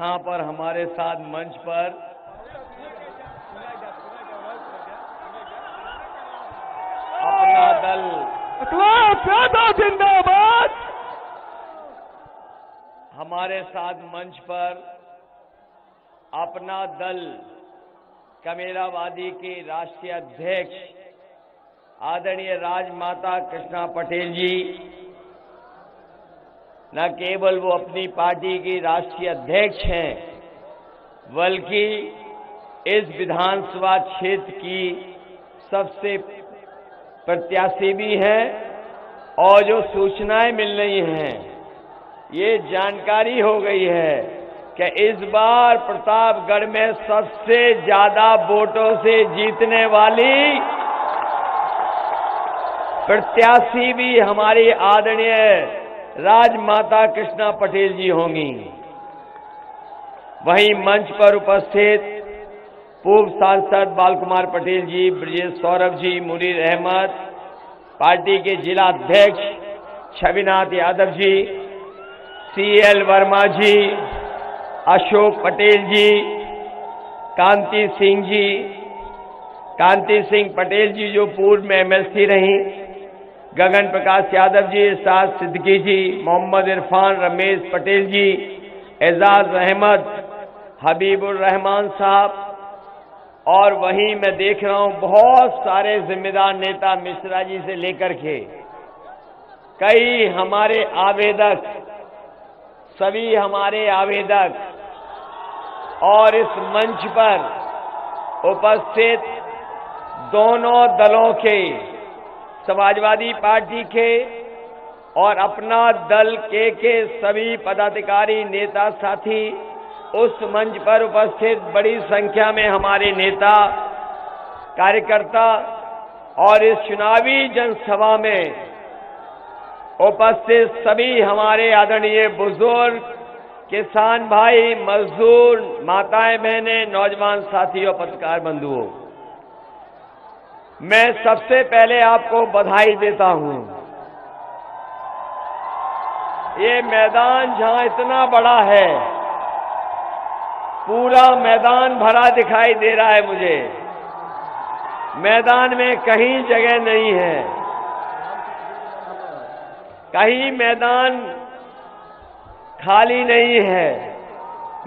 जहां पर हमारे साथ मंच पर अपना दल जिंदाबाद। हमारे साथ मंच पर अपना दल कमेरावादी के राष्ट्रीय अध्यक्ष आदरणीय राजमाता कृष्णा पटेल जी, न केवल वो अपनी पार्टी की राष्ट्रीय अध्यक्ष हैं, बल्कि इस विधानसभा क्षेत्र की सबसे प्रत्याशी भी हैं। और जो सूचनाएं मिल रही हैं, ये जानकारी हो गई है कि इस बार प्रतापगढ़ में सबसे ज्यादा वोटों से जीतने वाली प्रत्याशी भी हमारी आदरणीय राजमाता कृष्णा पटेल जी होंगी। वहीं मंच पर उपस्थित पूर्व सांसद बाल कुमार पटेल जी, ब्रजेश सौरभ जी, मुनीर अहमद, पार्टी के जिला अध्यक्ष छविनाथ यादव जी, CL वर्मा जी, अशोक पटेल जी, कांति सिंह पटेल जी जो पूर्व में MLC रहीं, गगन प्रकाश यादव जी, एजाज सिद्दीकी जी, मोहम्मद इरफान, रमेश पटेल जी, एजाज अहमद, हबीबुर रहमान साहब, और वहीं मैं देख रहा हूं बहुत सारे जिम्मेदार नेता मिश्रा जी से लेकर के कई हमारे आवेदक, सभी हमारे आवेदक और इस मंच पर उपस्थित दोनों दलों के, समाजवादी पार्टी के और अपना दल के सभी पदाधिकारी, नेता साथी, उस मंच पर उपस्थित बड़ी संख्या में हमारे नेता, कार्यकर्ता और इस चुनावी जनसभा में उपस्थित सभी हमारे आदरणीय बुजुर्ग, किसान भाई, मजदूर, माताएं, बहनें, नौजवान साथियों, पत्रकार बंधुओं, मैं सबसे पहले आपको बधाई देता हूं। ये मैदान जहां इतना बड़ा है, पूरा मैदान भरा दिखाई दे रहा है मुझे, मैदान में कहीं जगह नहीं है, कहीं मैदान खाली नहीं है।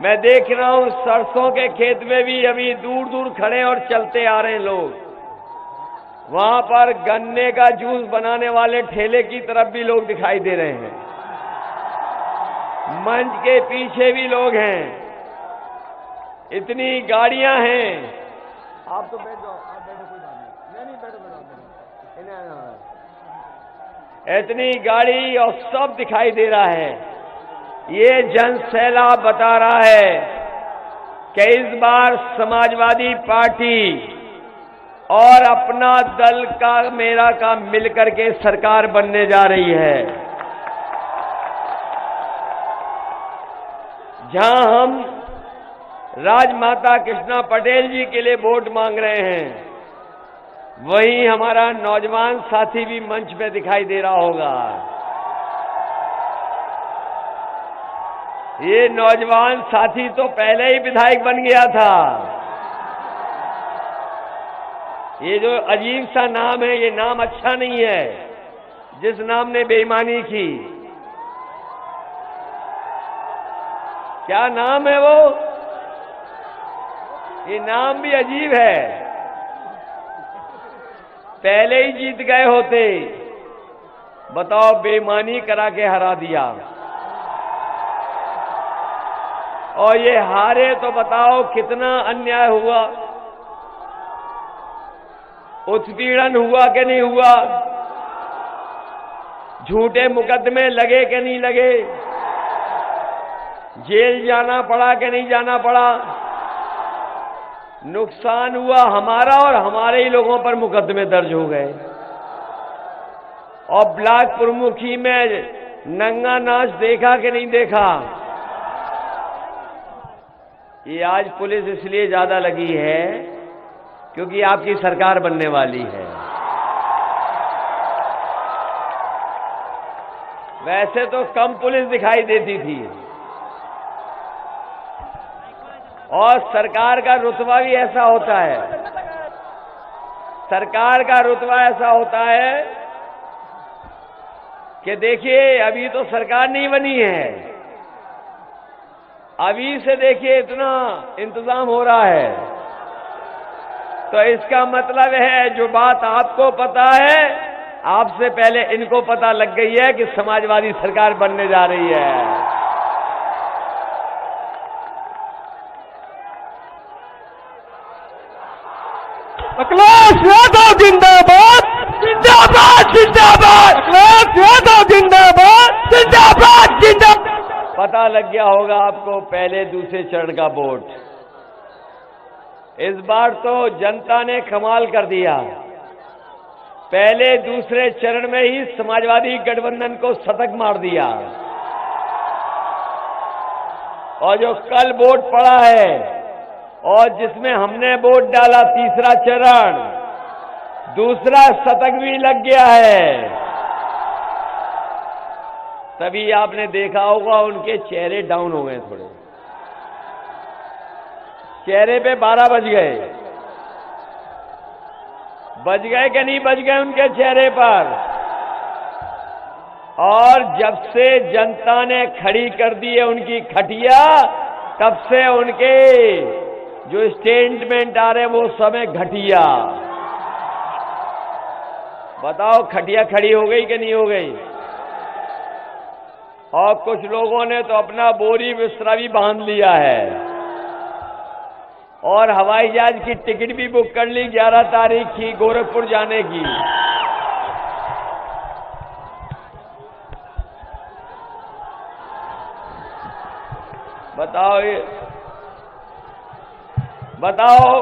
मैं देख रहा हूं सरसों के खेत में भी अभी दूर दूर खड़े और चलते आ रहे हैं लोग, वहां पर गन्ने का जूस बनाने वाले ठेले की तरफ भी लोग दिखाई दे रहे हैं, मंच के पीछे भी लोग हैं, इतनी गाड़ियां हैं। आप तो बैठ जाओ, आप बैठो, कोई बात नहीं, नहीं बैठो, इतनी गाड़ी और सब दिखाई दे रहा है। ये जनसैलाब बता रहा है कि इस बार समाजवादी पार्टी और अपना दल का, मेरा का मिलकर के सरकार बनने जा रही है। जहां हम राजमाता कृष्णा पटेल जी के लिए वोट मांग रहे हैं, वहीं हमारा नौजवान साथी भी मंच पे दिखाई दे रहा होगा। ये नौजवान साथी तो पहले ही विधायक बन गया था। ये जो अजीब सा नाम है, ये नाम अच्छा नहीं है, जिस नाम ने बेईमानी की। क्या नाम है वो? ये नाम भी अजीब है, पहले ही जीत गए होते, बताओ, बेईमानी करा के हरा दिया। और ये हारे तो बताओ कितना अन्याय हुआ, उत्पीड़न हुआ कि नहीं हुआ, झूठे मुकदमे लगे कि नहीं लगे, जेल जाना पड़ा कि नहीं जाना पड़ा, नुकसान हुआ हमारा और हमारे ही लोगों पर मुकदमे दर्ज हो गए। और ब्लॉक प्रमुखी में नंगा नाच देखा कि नहीं देखा। ये आज पुलिस इसलिए ज्यादा लगी है क्योंकि आपकी सरकार बनने वाली है। वैसे तो कम पुलिस दिखाई देती थी, और सरकार का रुतबा भी ऐसा होता है, सरकार का रुतबा ऐसा होता है कि देखिए अभी तो सरकार नहीं बनी है, अभी से देखिए इतना इंतजाम हो रहा है, तो इसका मतलब है जो बात आपको पता है आपसे पहले इनको पता लग गई है कि समाजवादी सरकार बनने जा रही है। अखिलेश यादव जिंदाबाद, जिंदाबाद जिंदाबाद, अखिलेश यादव जिंदाबाद, जिंदाबाद जिंदाबाद। पता लग गया होगा आपको पहले दूसरे चरण का वोट। इस बार तो जनता ने कमाल कर दिया, पहले दूसरे चरण में ही समाजवादी गठबंधन को शतक मार दिया। और जो कल वोट पड़ा है और जिसमें हमने वोट डाला तीसरा चरण, दूसरा शतक भी लग गया है। तभी आपने देखा होगा उनके चेहरे डाउन हो गए, थोड़े चेहरे पे 12 बज गए, बज गए कि नहीं बज गए उनके चेहरे पर। और जब से जनता ने खड़ी कर दी है उनकी खटिया, तब से उनके जो स्टेटमेंट आ रहे हैं वो समय घटिया। बताओ खटिया खड़ी हो गई कि नहीं हो गई? और कुछ लोगों ने तो अपना बोरी बिस्तरा भी बांध लिया है और हवाई जहाज की टिकट भी बुक कर ली 11 तारीख की गोरखपुर जाने की। बताओ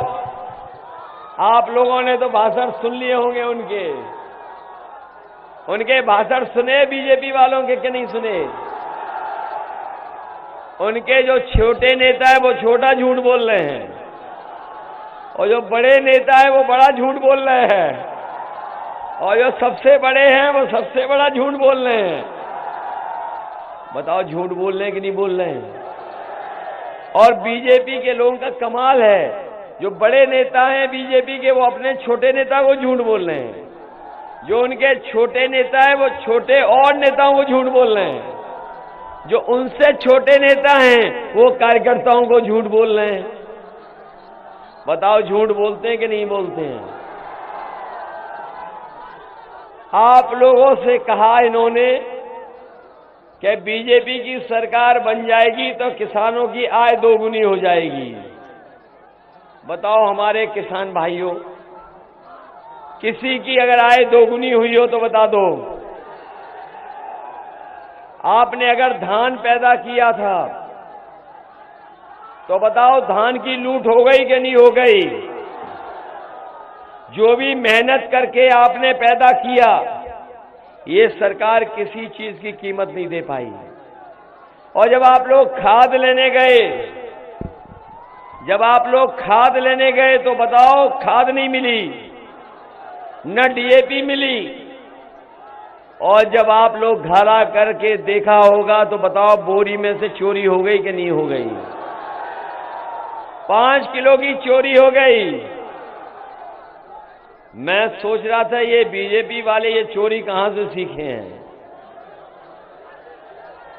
आप लोगों ने तो भाषण सुन लिए होंगे उनके भाषण सुने बीजेपी वालों के कि नहीं सुने? उनके जो छोटे नेता है वो छोटा झूठ बोल रहे हैं और जो बड़े नेता है वो बड़ा झूठ बोल रहे हैं, और जो सबसे बड़े हैं वो सबसे बड़ा झूठ बोल रहे हैं। बताओ झूठ बोल रहे हैं कि नहीं बोल रहे हैं? और बीजेपी के लोगों का कमाल है, जो बड़े नेता हैं बीजेपी के वो अपने छोटे नेता को झूठ बोल रहे हैं, जो उनके छोटे नेता है वो छोटे और नेताओं को झूठ बोल रहे हैं, जो उनसे छोटे नेता हैं वो कार्यकर्ताओं को झूठ बोल रहे हैं। बताओ झूठ बोलते हैं कि नहीं बोलते हैं? आप लोगों से कहा इन्होंने कि बीजेपी की सरकार बन जाएगी तो किसानों की आय दोगुनी हो जाएगी। बताओ हमारे किसान भाइयों, किसी की अगर आय दोगुनी हुई हो तो बता दो। आपने अगर धान पैदा किया था तो बताओ धान की लूट हो गई कि नहीं हो गई? जो भी मेहनत करके आपने पैदा किया, ये सरकार किसी चीज की कीमत नहीं दे पाई। और जब आप लोग खाद लेने गए, तो बताओ खाद नहीं मिली, न डीएपी मिली। और जब आप लोग घर आ करके देखा होगा तो बताओ बोरी में से चोरी हो गई कि नहीं हो गई? 5 किलो की चोरी हो गई। मैं सोच रहा था ये बीजेपी वाले ये चोरी कहां से सीखे हैं?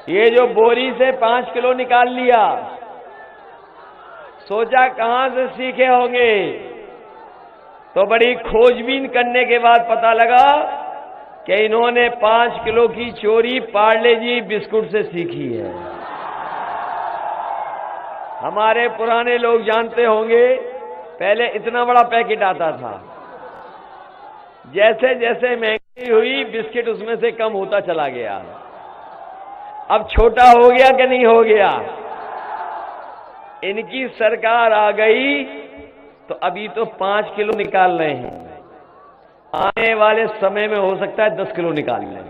ये जो बोरी से 5 किलो निकाल लिया, सोचा कहां से सीखे होंगे? तो बड़ी खोजबीन करने के बाद पता लगा कि इन्होंने 5 किलो की चोरी पार्ले जी बिस्कुट से सीखी है। हमारे पुराने लोग जानते होंगे, पहले इतना बड़ा पैकेट आता था, जैसे जैसे महंगाई हुई बिस्किट उसमें से कम होता चला गया। अब छोटा हो गया कि नहीं हो गया? इनकी सरकार आ गई तो अभी तो 5 किलो निकाल रहे हैं, आने वाले समय में हो सकता है 10 किलो निकाल लें।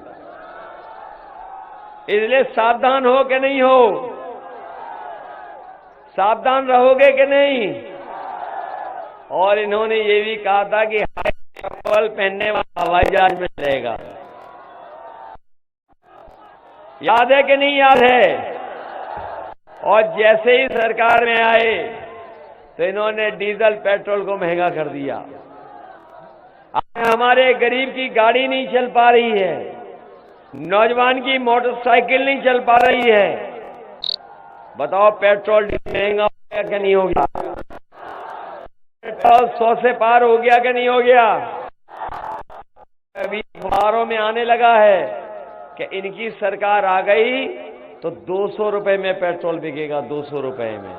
इसलिए सावधान हो कि नहीं हो? सावधान रहोगे कि नहीं? और इन्होंने ये भी कहा था कि चप्पल पहनने वाला हवाई जहाज में रहेगा। याद है कि नहीं याद है? और जैसे ही सरकार में आए तो इन्होंने डीजल पेट्रोल को महंगा कर दिया। हमारे गरीब की गाड़ी नहीं चल पा रही है, नौजवान की मोटरसाइकिल नहीं चल पा रही है। बताओ पेट्रोल महंगा हो गया कि नहीं हो गया? पेट्रोल 100 से पार हो गया कि नहीं हो गया? अभी अखबारों में आने लगा है कि इनकी सरकार आ गई तो 200 रुपए में पेट्रोल बिकेगा, 200 रुपए में,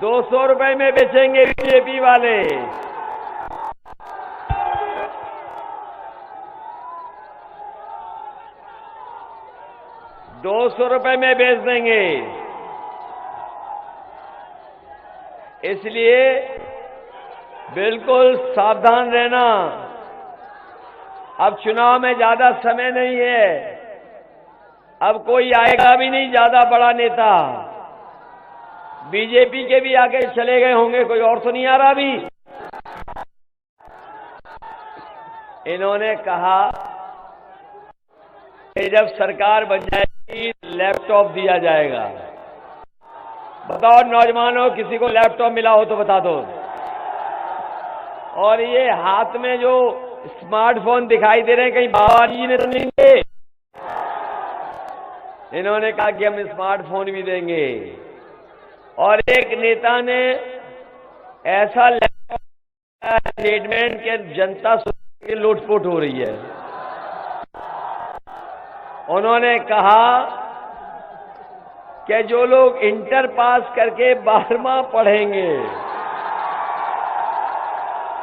200 रुपए में बेचेंगे बीजेपी वाले। ₹200 में बेच देंगे। इसलिए बिल्कुल सावधान रहना। अब चुनाव में ज्यादा समय नहीं है, अब कोई आएगा भी नहीं ज्यादा बड़ा नेता। बीजेपी के भी आगे चले गए होंगे, कोई और तो नहीं आ रहा अभी। इन्होंने कहा कि जब सरकार बन जाएगी लैपटॉप दिया जाएगा। बताओ नौजवानों, किसी को लैपटॉप मिला हो तो बता दो। और ये हाथ में जो स्मार्टफोन दिखाई दे रहे हैं, कहीं बाबा जी ने तो नहीं दिए? इन्होंने कहा कि हम स्मार्टफोन भी देंगे। और एक नेता ने ऐसा स्टेटमेंट के जनता की लूटपुट हो रही है। उन्होंने कहा कि जो लोग इंटर पास करके 12वां पढ़ेंगे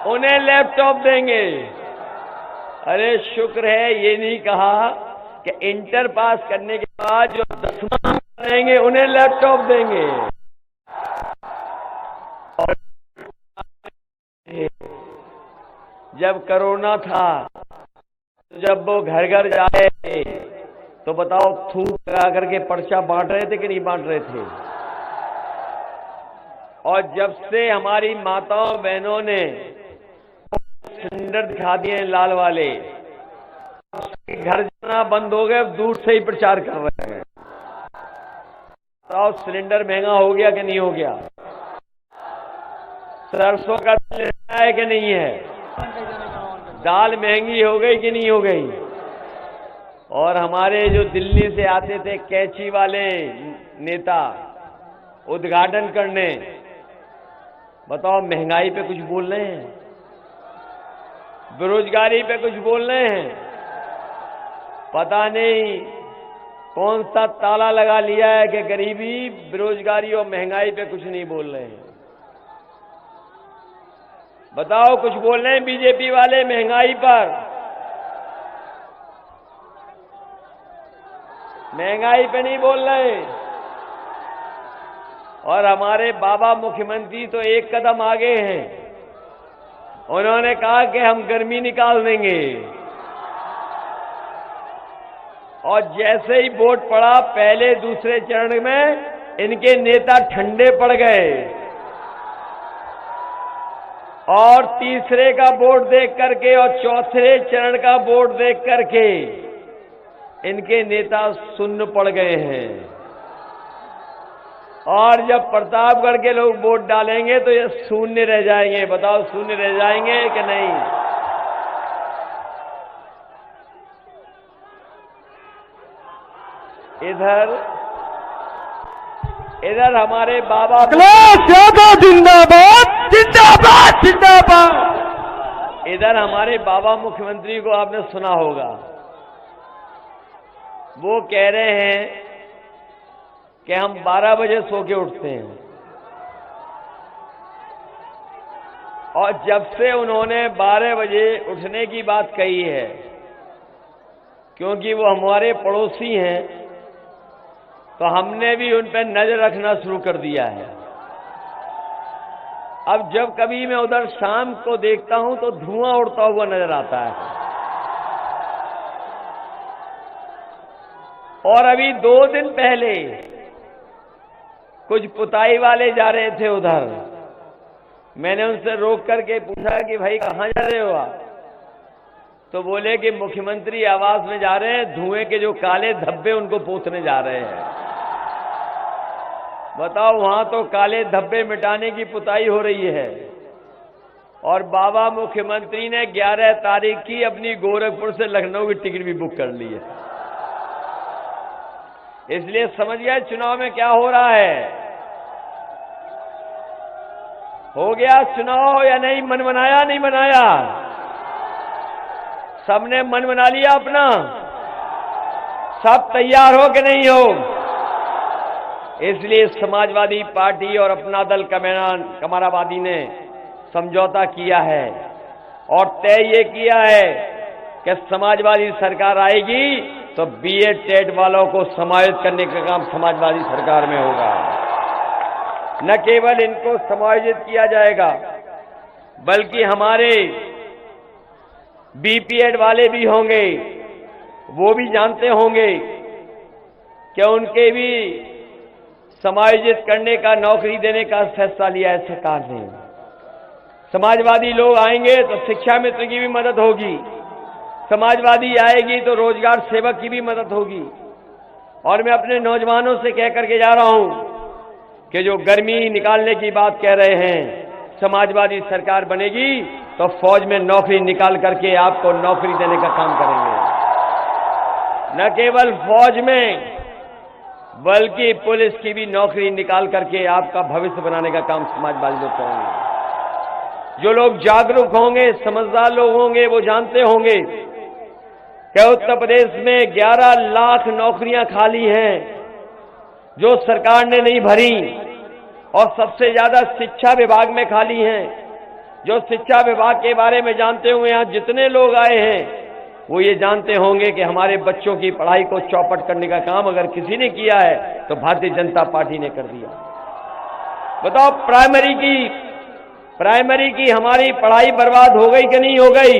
उन्हें लैपटॉप देंगे। अरे शुक्र है ये नहीं कहा कि इंटर पास करने के बाद जो 10वां पढ़ेंगे उन्हें लैपटॉप देंगे। और जब कोरोना था, जब वो घर घर जाए तो बताओ थूक लगा करके पर्चा बांट रहे थे कि नहीं बांट रहे थे? और जब से हमारी माताओं बहनों ने सिलेंडर दिखा दिए लाल वाले, घर जाना बंद हो गए, दूर से ही प्रचार कर रहे हैं। बताओ सिलेंडर महंगा हो गया कि नहीं हो गया? सरसों का तेल है कि नहीं है? दाल महंगी हो गई कि नहीं हो गई? और हमारे जो दिल्ली से आते थे कैंची वाले नेता उद्घाटन करने, बताओ महंगाई पे कुछ बोल रहे हैं? बेरोजगारी पे कुछ बोल रहे हैं? पता नहीं कौन सा ताला लगा लिया है कि गरीबी, बेरोजगारी और महंगाई पे कुछ नहीं बोल रहे हैं। बताओ कुछ बोल रहे हैं बीजेपी वाले महंगाई पर? महंगाई पे नहीं बोल रहे। और हमारे बाबा मुख्यमंत्री तो एक कदम आगे हैं। उन्होंने कहा कि हम गर्मी निकाल देंगे। और जैसे ही वोट पड़ा पहले दूसरे चरण में इनके नेता ठंडे पड़ गए। और तीसरे का वोट देख करके और चौथे चरण का वोट देख करके इनके नेता सुन्न पड़ गए हैं। और जब प्रतापगढ़ के लोग वोट डालेंगे तो ये शून्य रह जाएंगे। बताओ शून्य रह जाएंगे कि नहीं? इधर हमारे बाबा अखिलेश यादव जिंदाबाद, जिंदाबाद, जिंदाबाद। इधर हमारे बाबा मुख्यमंत्री को आपने सुना होगा, वो कह रहे हैं कि हम 12 बजे सो के उठते हैं। और जब से उन्होंने 12 बजे उठने की बात कही है, क्योंकि वो हमारे पड़ोसी हैं, तो हमने भी उन पर नजर रखना शुरू कर दिया है। अब जब कभी मैं उधर शाम को देखता हूं तो धुआं उड़ता हुआ नजर आता है। और अभी 2 दिन पहले कुछ पुताई वाले जा रहे थे उधर। मैंने उनसे रोक करके पूछा कि भाई कहां जा रहे हो आप? तो बोले कि मुख्यमंत्री आवास में जा रहे हैं, धुएं के जो काले धब्बे उनको पोंछने जा रहे हैं। बताओ, वहां तो काले धब्बे मिटाने की पुताई हो रही है और बाबा मुख्यमंत्री ने 11 तारीख की अपनी गोरखपुर से लखनऊ की टिकट भी बुक कर ली है। इसलिए समझ गए चुनाव में क्या हो रहा है। हो गया चुनाव या नहीं? मन बनाया नहीं बनाया? सबने मन बना लिया अपना? सब तैयार हो कि नहीं हो? इसलिए समाजवादी पार्टी और अपना दल कमराबादी ने समझौता किया है और तय ये किया है कि समाजवादी सरकार आएगी तो बीएड टेट वालों को समायोजित करने का काम समाजवादी सरकार में होगा। न केवल इनको समायोजित किया जाएगा बल्कि हमारे बीपीएड वाले भी होंगे, वो भी जानते होंगे कि उनके भी समायोजित करने का, नौकरी देने का फैसला लिया है सरकार ने। समाजवादी लोग आएंगे तो शिक्षा मित्र की भी मदद होगी, समाजवादी आएगी तो रोजगार सेवक की भी मदद होगी। और मैं अपने नौजवानों से कह करके जा रहा हूं कि जो गर्मी निकालने की बात कह रहे हैं, समाजवादी सरकार बनेगी तो फौज में नौकरी निकाल करके आपको नौकरी देने का काम करेंगे। न केवल फौज में बल्कि पुलिस की भी नौकरी निकाल करके आपका भविष्य बनाने का काम समाजवादी लोग करेंगे। जो लोग जागरूक होंगे, समझदार लोग होंगे, वो जानते होंगे कि उत्तर प्रदेश में 11 लाख नौकरियां खाली हैं जो सरकार ने नहीं भरी और सबसे ज्यादा शिक्षा विभाग में खाली हैं। जो शिक्षा विभाग के बारे में जानते हुए यहां जितने लोग आए हैं वो ये जानते होंगे कि हमारे बच्चों की पढ़ाई को चौपट करने का काम अगर किसी ने किया है तो भारतीय जनता पार्टी ने कर दिया। बताओ, प्राइमरी की हमारी पढ़ाई बर्बाद हो गई कि नहीं हो गई?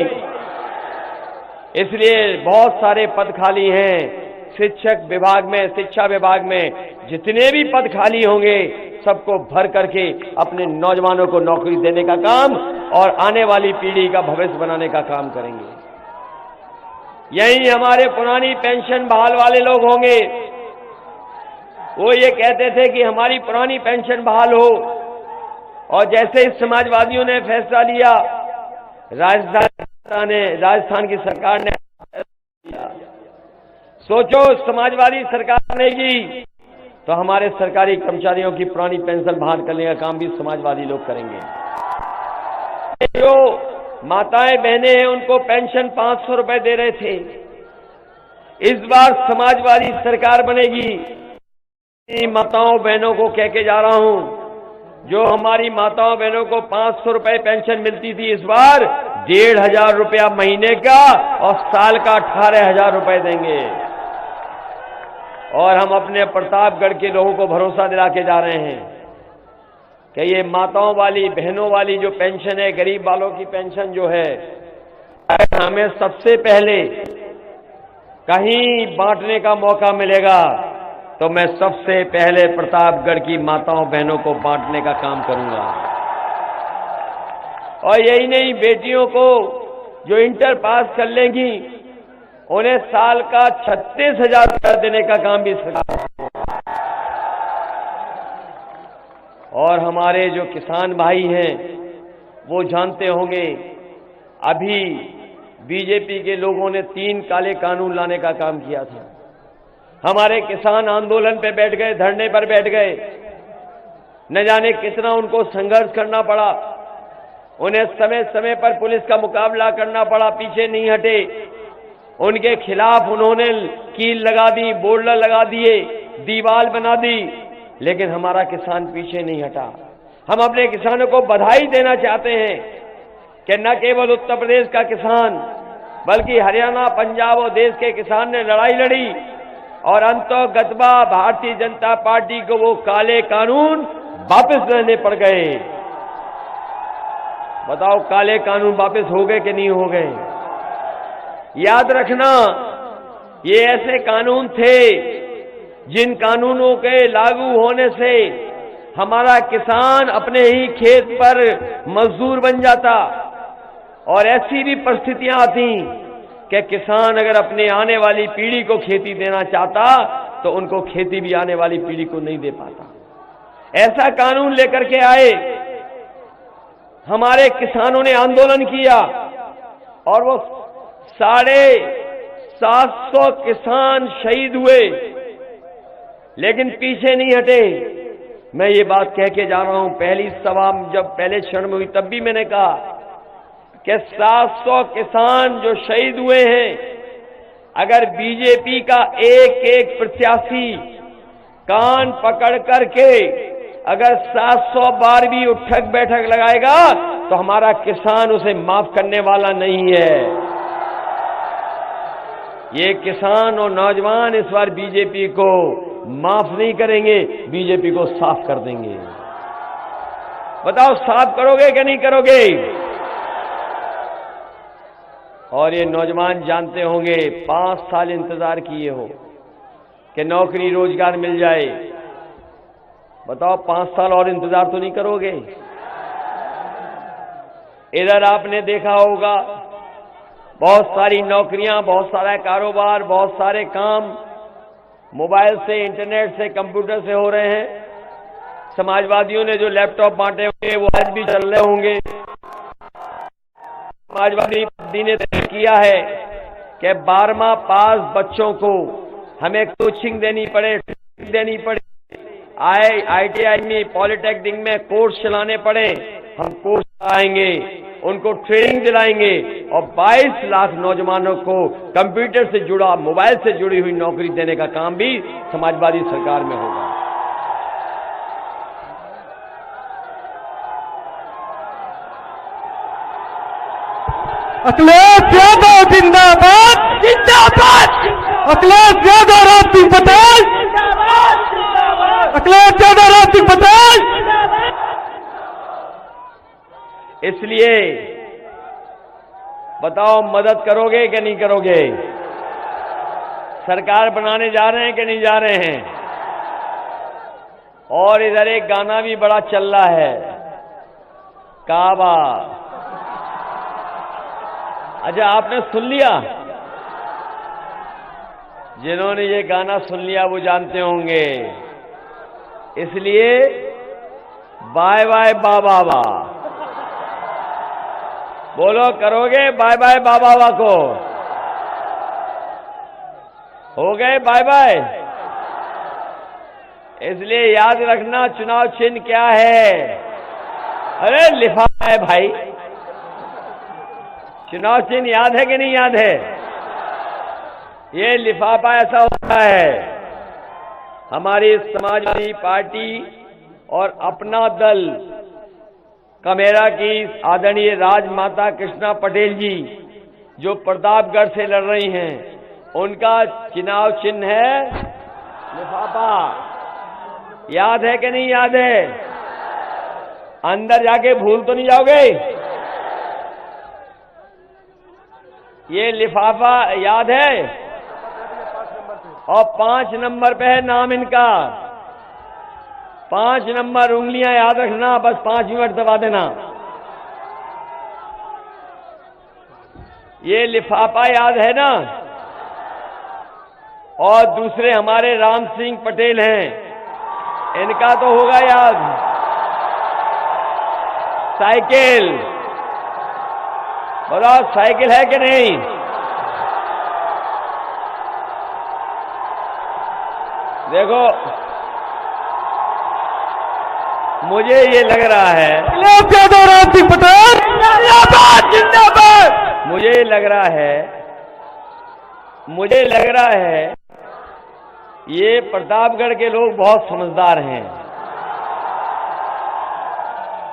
इसलिए बहुत सारे पद खाली हैं। शिक्षक विभाग में, शिक्षा विभाग में जितने भी पद खाली होंगे सबको भर करके अपने नौजवानों को नौकरी देने का काम और आने वाली पीढ़ी का भविष्य बनाने का काम करेंगे। यही हमारे पुरानी पेंशन बहाल वाले लोग होंगे, वो ये कहते थे कि हमारी पुरानी पेंशन बहाल हो, और जैसे ही समाजवादियों ने फैसला लिया, राजस्थान की सरकार ने सोचो समाजवादी सरकार बनेगी तो हमारे सरकारी कर्मचारियों की पुरानी पेंशन बहाल करने का काम भी समाजवादी लोग करेंगे। जो माताएं बहनें हैं उनको पेंशन 500 रुपए दे रहे थे, इस बार समाजवादी सरकार बनेगी। माताओं बहनों को कह के जा रहा हूं, जो हमारी माताओं बहनों को 500 रुपए पेंशन मिलती थी, इस बार 1500 रुपया महीने का और साल का 18,000 रुपए देंगे। और हम अपने प्रतापगढ़ के लोगों को भरोसा दिला के जा रहे हैं कि ये माताओं वाली, बहनों वाली जो पेंशन है, गरीब वालों की पेंशन जो है, हमें सबसे पहले कहीं बांटने का मौका मिलेगा तो मैं सबसे पहले प्रतापगढ़ की माताओं बहनों को बांटने का काम करूंगा। और यही नहीं, बेटियों को जो इंटर पास कर लेंगी उन्हें साल का 36,000 रुपया देने का काम भी सरकार। और हमारे जो किसान भाई हैं वो जानते होंगे, अभी बीजेपी के लोगों ने 3 काले कानून लाने का काम किया था। हमारे किसान आंदोलन पे बैठ गए, धरने पर बैठ गए, न जाने कितना उनको संघर्ष करना पड़ा, उन्हें समय समय पर पुलिस का मुकाबला करना पड़ा, पीछे नहीं हटे। उनके खिलाफ उन्होंने कील लगा दी, बोर्डर लगा दिए, दीवार बना दी, लेकिन हमारा किसान पीछे नहीं हटा। हम अपने किसानों को बधाई देना चाहते हैं कि न केवल उत्तर प्रदेश का किसान बल्कि हरियाणा, पंजाब और देश के किसान ने लड़ाई लड़ी और अंततः भारतीय जनता पार्टी को वो काले कानून वापस लेने पड़ गए। बताओ, काले कानून वापस हो गए कि नहीं हो गए? याद रखना, ये ऐसे कानून थे जिन कानूनों के लागू होने से हमारा किसान अपने ही खेत पर मजदूर बन जाता, और ऐसी भी परिस्थितियां आती कि किसान अगर अपने आने वाली पीढ़ी को खेती देना चाहता तो उनको खेती भी आने वाली पीढ़ी को नहीं दे पाता। ऐसा कानून लेकर के आए, हमारे किसानों ने आंदोलन किया और वो 750 किसान शहीद हुए, लेकिन पीछे नहीं हटे। मैं ये बात कह के जा रहा हूं, पहली सभा जब पहले क्षण में हुई तब भी मैंने कहा कि 700 किसान जो शहीद हुए हैं, अगर बीजेपी का एक एक प्रत्याशी कान पकड़ करके अगर 700 बार भी उठक बैठक लगाएगा तो हमारा किसान उसे माफ करने वाला नहीं है। ये किसान और नौजवान इस बार बीजेपी को माफ नहीं करेंगे, बीजेपी को साफ कर देंगे। बताओ साफ करोगे कि नहीं करोगे? और ये नौजवान जानते होंगे 5 साल इंतजार किए हो कि नौकरी रोजगार मिल जाए। बताओ 5 साल और इंतजार तो नहीं करोगे? इधर आपने देखा होगा बहुत सारी नौकरियां, बहुत सारा कारोबार, बहुत सारे काम मोबाइल से, इंटरनेट से, कंप्यूटर से हो रहे हैं। समाजवादियों ने जो लैपटॉप बांटे होंगे वो आज भी चल रहे होंगे। समाजवादी पार्टी ने तय किया है कि 12वां पास बच्चों को हमें कोचिंग देनी पड़े, ITI में, पॉलिटेक्निक में कोर्स चलाने पड़े, हम कोर्स चलाएंगे, उनको ट्रेनिंग दिलाएंगे और 22 लाख नौजवानों को कंप्यूटर से जुड़ा, मोबाइल से जुड़ी हुई नौकरी देने का काम भी समाजवादी सरकार में होगा। अखिलेश यादव जिंदाबाद, जिंदाबाद। अखिलेश यादव राज सिंह पटेल, अखिलेश यादव राज सिंह पटेल। इसलिए बताओ मदद करोगे कि नहीं करोगे? सरकार बनाने जा रहे हैं कि नहीं जा रहे हैं? और इधर एक गाना भी बड़ा चल रहा है, काबा। अच्छा, आपने सुन लिया? जिन्होंने ये गाना सुन लिया वो जानते होंगे। इसलिए बाय बाय बाबा, बोलो करोगे बाय बाय बाबा को? हो गए बाय बाय। इसलिए याद रखना चुनाव चिन्ह क्या है। अरे लिफाफा है भाई। चुनाव चिन्ह याद है कि नहीं याद है? ये लिफाफा ऐसा होता है। हमारी समाजवादी पार्टी और अपना दल कमेरा की आदरणीय राजमाता कृष्णा पटेल जी जो प्रतापगढ़ से लड़ रही हैं, उनका चुनाव चिन्ह है लिफाफा। याद है कि नहीं याद है? अंदर जाके भूल तो नहीं जाओगे? ये लिफाफा याद है? और 5 नंबर पे है नाम इनका। 5 नंबर उंगलियां याद रखना, बस 5 मिनट दबा देना। ये लिफाफा याद है ना? और दूसरे हमारे राम सिंह पटेल हैं, इनका तो होगा याद, साइकिल। बताओ साइकिल है कि नहीं? देखो मुझे ये लग रहा है, राज सिंह पटेल जिंदाबाद, जिंदाबाद। मुझे लग रहा है ये प्रतापगढ़ के लोग बहुत समझदार हैं,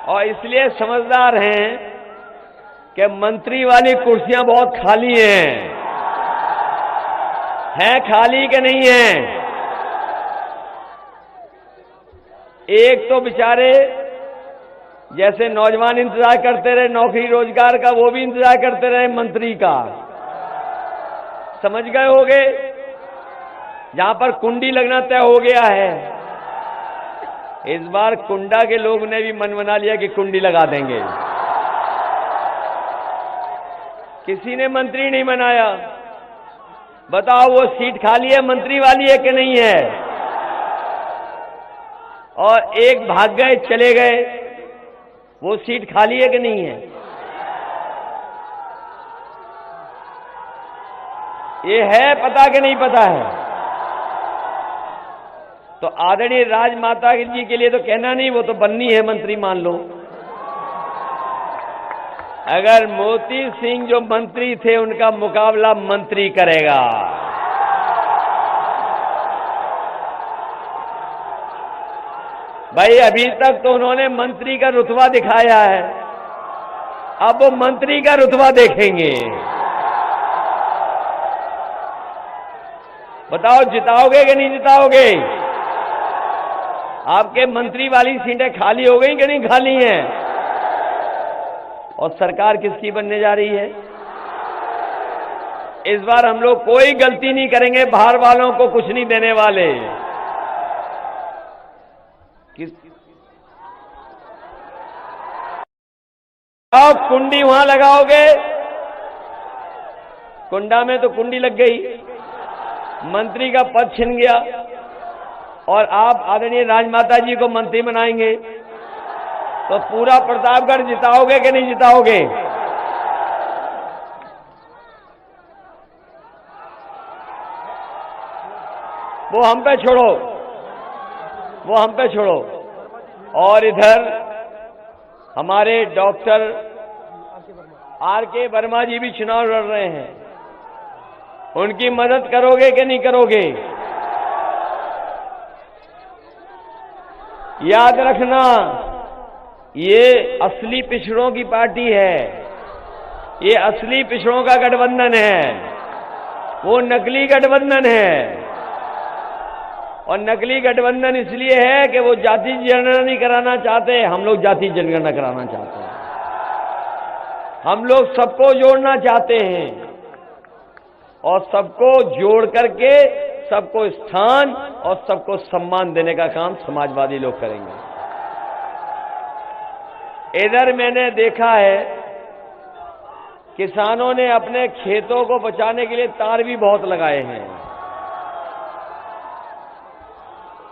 और इसलिए समझदार हैं कि मंत्री वाली कुर्सियां बहुत खाली हैं खाली कि नहीं हैं? एक तो बेचारे जैसे नौजवान इंतजार करते रहे नौकरी रोजगार का, वो भी इंतजार करते रहे मंत्री का। समझ गए होगे? जहां पर कुंडी लगना तय हो गया है, इस बार कुंडा के लोग ने भी मन बना लिया कि कुंडी लगा देंगे। किसी ने मंत्री नहीं बनाया। बताओ वो सीट खाली है मंत्री वाली है कि नहीं है? और एक भाग गए, चले गए। वो सीट खाली है कि नहीं है? ये है पता कि नहीं पता है? तो आदरणीय राजमाता जी के लिए तो कहना नहीं, वो तो बननी है मंत्री, मान लो। अगर मोती सिंह जो मंत्री थे उनका मुकाबला मंत्री करेगा। भाई अभी तक तो उन्होंने मंत्री का रुतबा दिखाया है, अब वो मंत्री का रुतबा देखेंगे। बताओ जिताओगे कि नहीं जिताओगे? आपके मंत्री वाली सीटें खाली हो गई कि नहीं खाली हैं? और सरकार किसकी बनने जा रही है? इस बार हम लोग कोई गलती नहीं करेंगे, बाहर वालों को कुछ नहीं देने वाले। आप कुंडी वहां लगाओगे, कुंडा में तो कुंडी लग गई, मंत्री का पद छिन गया, और आप आदरणीय राजमाता जी को मंत्री बनाएंगे, तो पूरा प्रतापगढ़ जिताओगे कि नहीं जिताओगे? वो हम पे छोड़ो, वो हम पे छोड़ो। और इधर हमारे डॉक्टर आर.के. वर्मा जी भी चुनाव लड़ रहे हैं, उनकी मदद करोगे कि नहीं करोगे? याद रखना, ये असली पिछड़ों की पार्टी है, ये असली पिछड़ों का गठबंधन है, वो नकली गठबंधन है। और नकली गठबंधन इसलिए है कि वो जाति जनगणना नहीं कराना चाहते, हम लोग जाति जनगणना कराना चाहते हैं। हम लोग सबको जोड़ना चाहते हैं, और सबको जोड़ करके सबको स्थान और सबको सम्मान देने का काम समाजवादी लोग करेंगे। इधर मैंने देखा है किसानों ने अपने खेतों को बचाने के लिए तार भी बहुत लगाए हैं।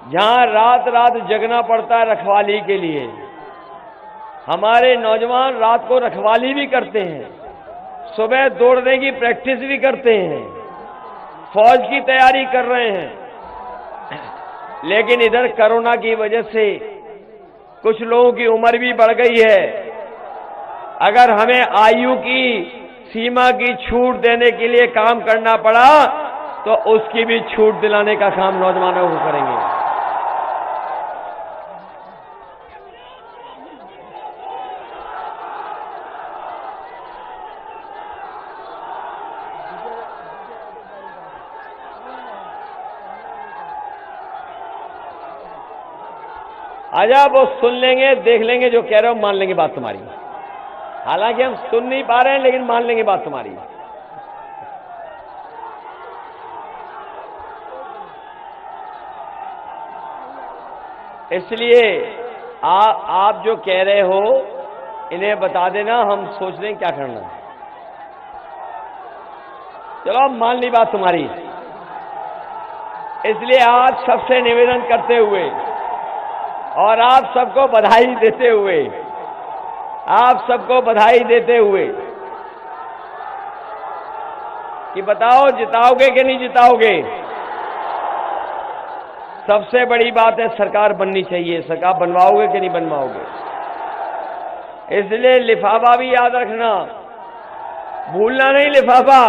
जहां रात रात जगना पड़ता है रखवाली के लिए, हमारे नौजवान रात को रखवाली भी करते हैं, सुबह दौड़ने की प्रैक्टिस भी करते हैं, फौज की तैयारी कर रहे हैं। लेकिन इधर कोरोना की वजह से कुछ लोगों की उम्र भी बढ़ गई है। अगर हमें आयु की सीमा की छूट देने के लिए काम करना पड़ा तो उसकी भी छूट दिलाने का काम नौजवानों को करेंगे। आजा वो सुन लेंगे, देख लेंगे, जो कह रहे हो मान लेंगे बात तुम्हारी। हालांकि हम सुन नहीं पा रहे हैं, लेकिन मान लेंगे बात तुम्हारी। इसलिए आप जो कह रहे हो इन्हें बता देना, हम सोच लें क्या करना। चलो मान ली बात तुम्हारी। इसलिए आज सबसे निवेदन करते हुए और आप सबको बधाई देते हुए, आप सबको बधाई देते हुए कि बताओ जिताओगे कि नहीं जिताओगे? सबसे बड़ी बात है सरकार बननी चाहिए। सरकार बनवाओगे कि नहीं बनवाओगे? इसलिए लिफाफा भी याद रखना, भूलना नहीं लिफाफा।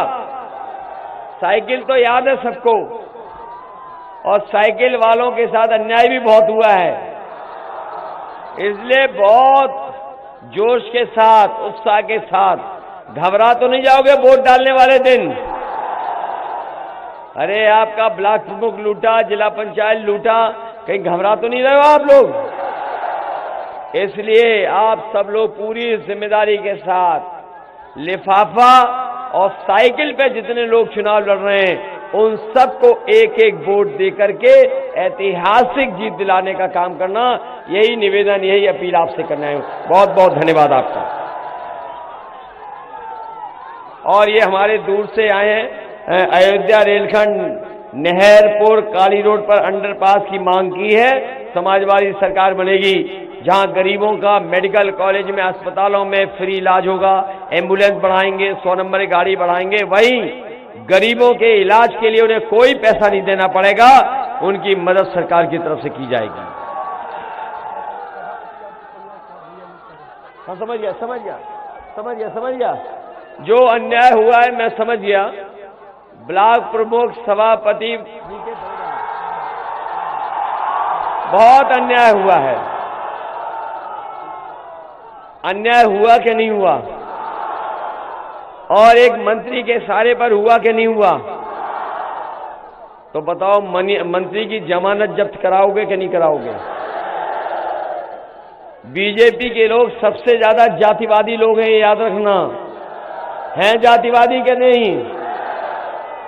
साइकिल तो याद है सबको, और साइकिल वालों के साथ अन्याय भी बहुत हुआ है। इसलिए बहुत जोश के साथ, उत्साह के साथ, घबरा तो नहीं जाओगे वोट डालने वाले दिन? अरे आपका ब्लॉक प्रमुख लूटा, जिला पंचायत लूटा, कहीं घबरा तो नहीं रहे हो आप लोग? इसलिए आप सब लोग पूरी जिम्मेदारी के साथ लिफाफा और साइकिल पे जितने लोग चुनाव लड़ रहे हैं उन सबको एक एक वोट दे करके ऐतिहासिक जीत दिलाने का काम करना, यही निवेदन, यही अपील आपसे करना है। बहुत बहुत धन्यवाद आपका। और ये हमारे दूर से आए हैं, अयोध्या रेलखंड नहरपुर काली रोड पर अंडरपास की मांग की है। समाजवादी सरकार बनेगी जहां गरीबों का मेडिकल कॉलेज में, अस्पतालों में फ्री इलाज होगा, एम्बुलेंस बढ़ाएंगे, 100 नंबर की गाड़ी बढ़ाएंगे। वहीं गरीबों के इलाज के लिए उन्हें कोई पैसा नहीं देना पड़ेगा, उनकी मदद सरकार की तरफ से की जाएगी। हाँ, समझ गया। जो अन्याय हुआ है मैं समझ गया। ब्लॉक प्रमुख सभापति बहुत अन्याय हुआ है। अन्याय हुआ कि नहीं हुआ? और एक मंत्री के इशारे पर हुआ कि नहीं हुआ? तो बताओ, मंत्री की जमानत जब्त कराओगे कि नहीं कराओगे? बीजेपी के लोग सबसे ज्यादा जातिवादी लोग हैं, याद रखना। हैं जातिवादी के नहीं?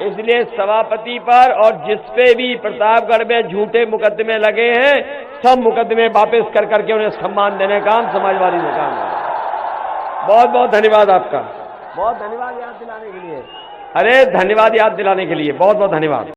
इसलिए सभापति पर और जिस पे भी प्रतापगढ़ में झूठे मुकदमे लगे हैं, सब मुकदमे वापस कर करके उन्हें सम्मान देने का काम समाजवादी ने काम है। बहुत बहुत धन्यवाद आपका। बहुत धन्यवाद याद दिलाने के लिए। अरे धन्यवाद याद दिलाने के लिए, बहुत बहुत धन्यवाद।